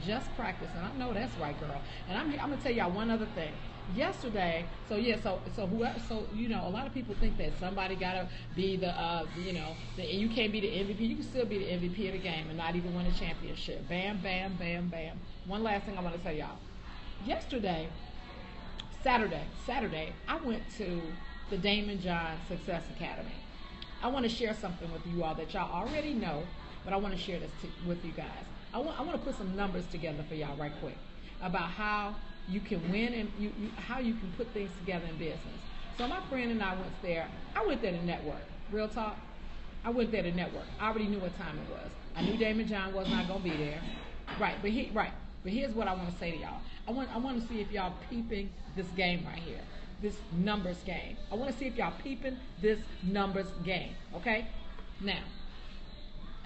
just practice. And I know that's right, girl. And I'm going to tell y'all one other thing. Yesterday, a lot of people think that somebody gotta be you can't be the MVP. You can still be the MVP of the game and not even win a championship. Bam, bam, bam, bam. One last thing I want to tell y'all. Yesterday, Saturday, I went to the Daymond John Success Academy. I want to share something with you all that y'all already know, but I want to share this with you guys. I want to put some numbers together for y'all right quick about how you can win and how you can put things together in business. So my friend and I went there. I went there to network. Real talk. I went there to network. I already knew what time it was. I knew Daymond John was not gonna be there. But here's what I want to say to y'all. I want to see if y'all peeping this game right here. This numbers game. I want to see if y'all peeping this numbers game. Okay? Now.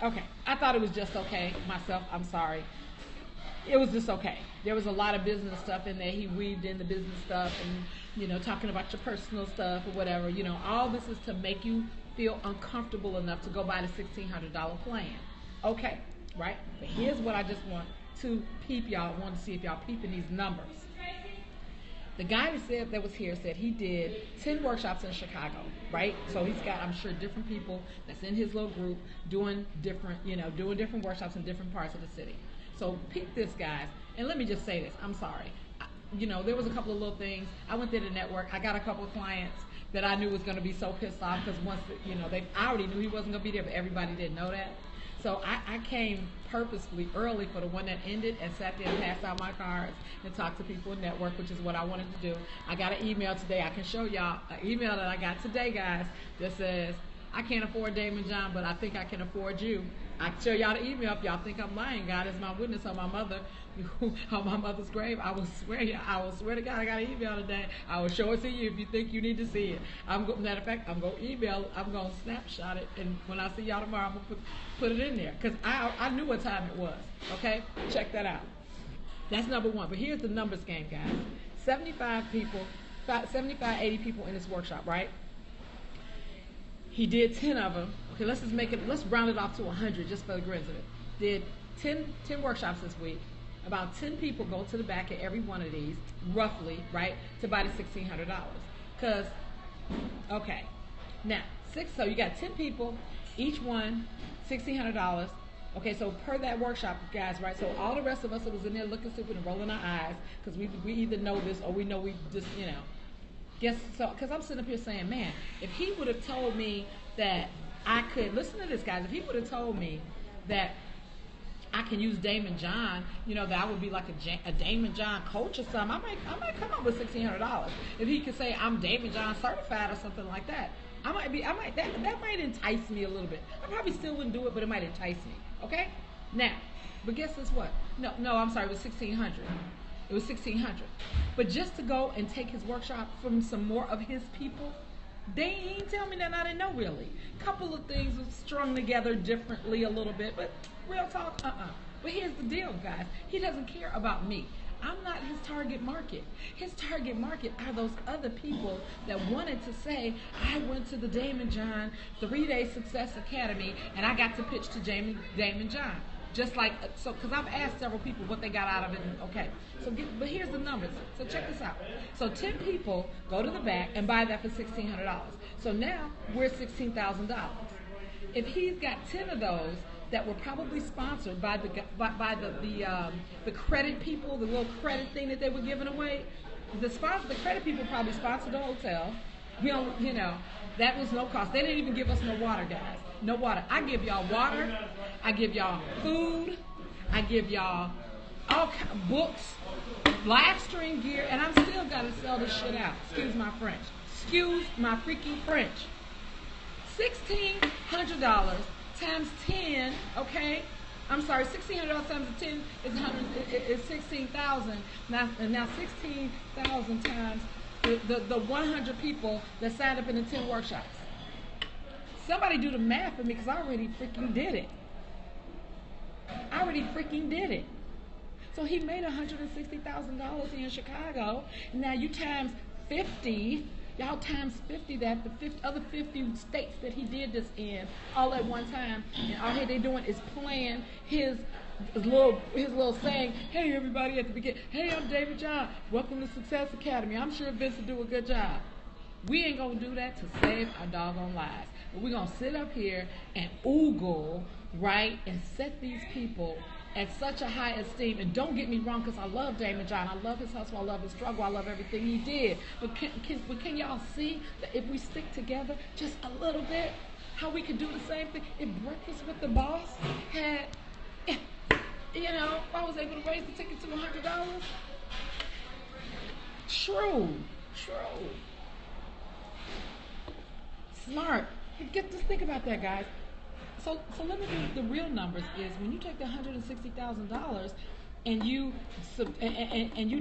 Okay. I thought it was just okay myself. I'm sorry. It was just okay. There was a lot of business stuff in there. He weaved in the business stuff and, talking about your personal stuff or whatever. All this is to make you feel uncomfortable enough to go buy the $1,600 plan. Okay, right? But here's what I just want to peep y'all. I want to see if y'all peeping these numbers. The guy that was here said he did 10 workshops in Chicago, right? So he's got, I'm sure, different people that's in his little group doing different workshops in different parts of the city. So peep this, guys, and let me just say this. I'm sorry. There was a couple of little things. I went there to network. I got a couple of clients that I knew was going to be so pissed off because I already knew he wasn't going to be there, but everybody didn't know that. So I came purposefully early for the one that ended and sat there and passed out my cards and talked to people in network, which is what I wanted to do. I got an email today. I can show y'all an email that I got today, guys, that says, I can't afford Daymond John, but I think I can afford you. I can show y'all the email if y'all think I'm lying. God is my witness on my mother's grave. I will swear to God I got an email today. I will show it to you if you think you need to see it. Matter of fact, I'm going to email, I'm going to snapshot it, and when I see y'all tomorrow, I'm going to put it in there because I knew what time it was. Okay? Check that out. That's number one. But here's the numbers game, guys. 75 people, 80 people in this workshop, right? He did 10 of them. Okay, let's round it off to 100 just for the grins of it. Did 10 workshops this week. About 10 people go to the back of every one of these, roughly, right, to buy the $1,600. Because, okay, now, so you got 10 people, each one, $1,600. Okay, so per that workshop, guys, right, so all the rest of us that was in there looking stupid and rolling our eyes, because we either know this or we know we just, because I'm sitting up here saying, man, if he would have told me that I could, listen to this, guys, if he would have told me that I can use Daymond John, that I would be like a Daymond John coach or something, I might come up with $1,600. If he could say I'm Daymond John certified or something like that, that might entice me a little bit. I probably still wouldn't do it, but it might entice me. Okay? Now, but guess this what? No, I'm sorry, it was $1,600. It was $1,600. But just to go and take his workshop from some more of his people, they ain't tell me that I didn't know really. Couple of things was strung together differently a little bit, but real talk, But here's the deal, guys. He doesn't care about me. I'm not his target market. His target market are those other people that wanted to say, I went to the Daymond John 3-day Success Academy and I got to pitch to Daymond John. Just like, so, because I've asked several people what they got out of it. Okay, but here's the numbers. So check this out. So 10 people go to the back and buy that for $1,600. So now we're $16,000. If he's got 10 of those that were probably sponsored by the credit people, the little credit thing that they were giving away, the credit people probably sponsored the hotel. That was no cost. They didn't even give us no water, guys. No water. I give y'all water. I give y'all food. I give y'all all kinds of books, live stream gear, and I'm still got to sell this shit out. Excuse my French. Excuse my freaking French. $1,600 times 10, okay? I'm sorry, $1,600 times 10 is 16,000. Now 16,000 times the 100 people that signed up in the 10 workshops. Somebody do the math for me because I already freaking did it. So he made $160,000 in Chicago. Now you times 50. Y'all times 50 that, the other 50 states that he did this in all at one time. And all they doing is playing his his little saying, hey everybody at the beginning, hey, I'm David John, welcome to Success Academy. I'm sure Vince will do a good job. We ain't gonna do that to save our doggone lives. But we're gonna sit up here and oogle, right, and set these people at such a high esteem. And don't get me wrong, because I love Damon John. I love his hustle. I love his struggle. I love everything he did. But can y'all see that if we stick together just a little bit, how we could do the same thing? If Breakfast with the Boss had, I was able to raise the ticket to $100. True. Smart. Just think about that, guys. So let me do the real numbers. Is when you take the $160,000 and you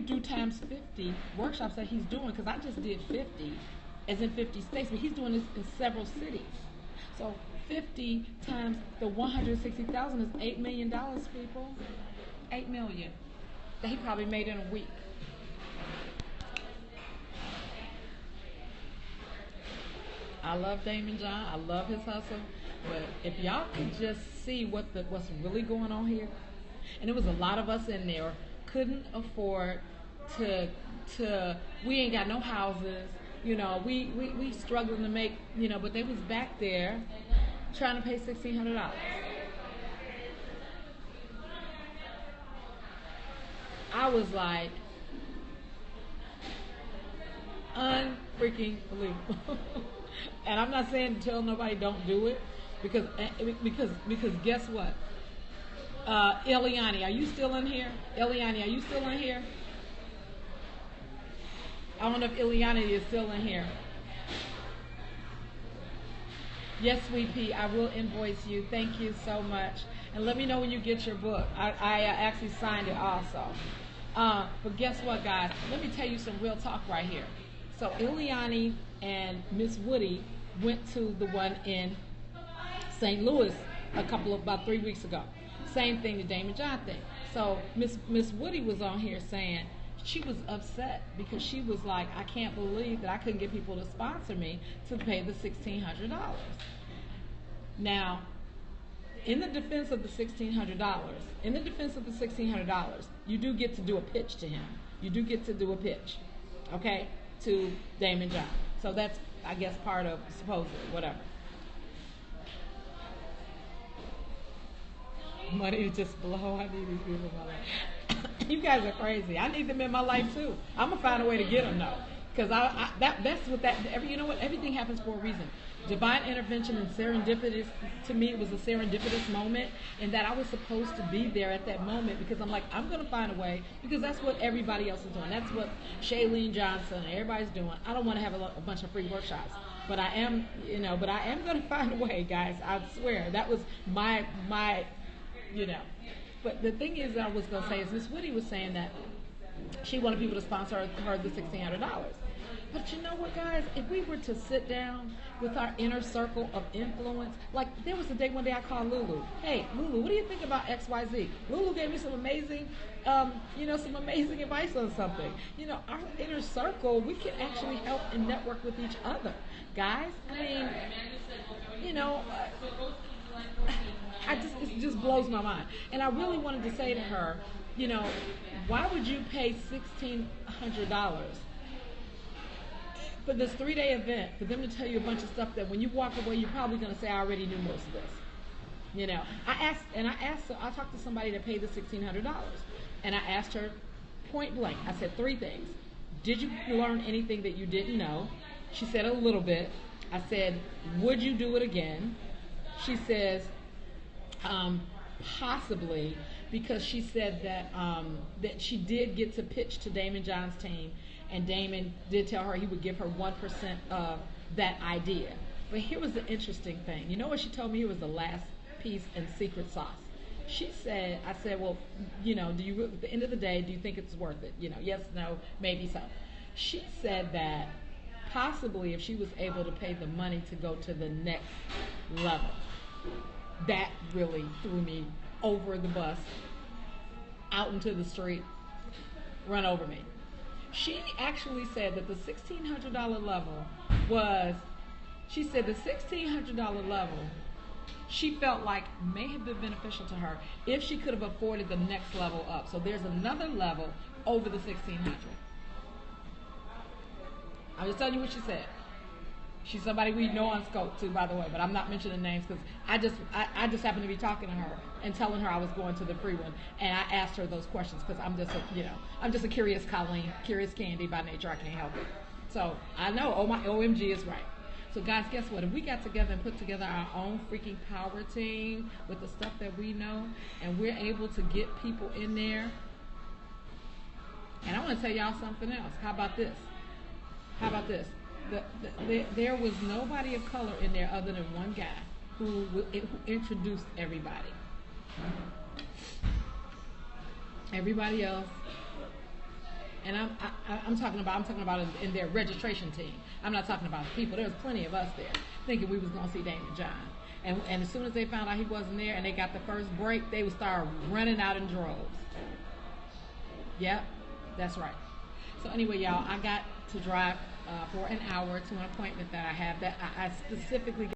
do times 50 workshops that he's doing, because I just did 50, as in 50 states, but he's doing this in several cities. So 50 times the 160,000 is $8 million, people. $8 million that he probably made in a week. I love Damon John. I love his hustle. But if y'all could just see what's really going on here, and there was a lot of us in there couldn't afford to we ain't got no houses, we struggling to make, but they was back there trying to pay $1,600. I was like, unfreaking believable. And I'm not saying to tell nobody don't do it, because guess what? Eliani, are you still in here? Eliani, are you still in here? I don't know if Eliani is still in here. Yes, Sweet Pea, I will invoice you. Thank you so much. And let me know when you get your book. I actually signed it also. But guess what, guys? Let me tell you some real talk right here. So Eliani and Miss Woody went to the one in St. Louis about 3 weeks ago. Same thing, the Damon John thing. So Miss Woody was on here saying she was upset because she was like, I can't believe that I couldn't get people to sponsor me to pay the $1,600. Now, in the defense of the $1,600, you do get to do a pitch to him. You do get to do a pitch, okay, to Damon John. So that's, I guess, part of supposedly, whatever. Money to just blow. I need these people in my life. You guys are crazy. I need them in my life too. I'm gonna find a way to get them though, because that's what that. You know what? Everything happens for a reason. Divine intervention and serendipitous. To me, it was a serendipitous moment, and that I was supposed to be there at that moment, because I'm like, I'm gonna find a way, because that's what everybody else is doing. That's what Shailene Johnson and everybody's doing. I don't want to have a bunch of free workshops, but I am, but I am gonna find a way, guys. I swear. That was my. But the thing is that I was going to say is Miss Woody was saying that she wanted people to sponsor her the $1,600. But you know what, guys? If we were to sit down with our inner circle of influence, like there was one day I called Lulu. Hey, Lulu, what do you think about XYZ? Lulu gave me some amazing, some amazing advice on something. Our inner circle, we can actually help and network with each other, guys. I mean, it just blows my mind. And I really wanted to say to her, why would you pay $1,600 for this 3-day event for them to tell you a bunch of stuff that when you walk away, you're probably going to say, I already knew most of this. I talked to somebody that paid the $1,600, and I asked her point blank. I said 3 things. Did you learn anything that you didn't know? She said a little bit. I said, would you do it again? She says, possibly, because she said that she did get to pitch to Damon John's team, and Damon did tell her he would give her 1% of that idea. But here was the interesting thing. You know what she told me? Here was the last piece and secret sauce. She said, I said, well, do you, at the end of the day, do you think it's worth it? Yes, no, maybe so. She said that possibly if she was able to pay the money to go to the next level. That really threw me over the bus, out into the street, run over me. She actually said that the $1,600 level was, she said the $1,600 level, she felt like may have been beneficial to her if she could have afforded the next level up. So there's another level over the 1600. I'm just telling you what she said. She's somebody we know on Scope too, by the way, but I'm not mentioning names because I just happened to be talking to her and telling her I was going to the free one, and I asked her those questions because I'm just a curious Colleen, curious Candy by nature. I can't help it. So I know, oh my OMG is right. So guys, guess what? If we got together and put together our own freaking power team with the stuff that we know, and we're able to get people in there, and I want to tell y'all something else. How about this? How about this? There was nobody of color in there other than one guy who introduced everybody. Everybody else, and I'm talking about in their registration team. I'm not talking about the people. There was plenty of us there thinking we was gonna see Damon John. And as soon as they found out he wasn't there and they got the first break, they would start running out in droves. Yep, that's right. So anyway, y'all, I got to drive for an hour to an appointment that I have that I specifically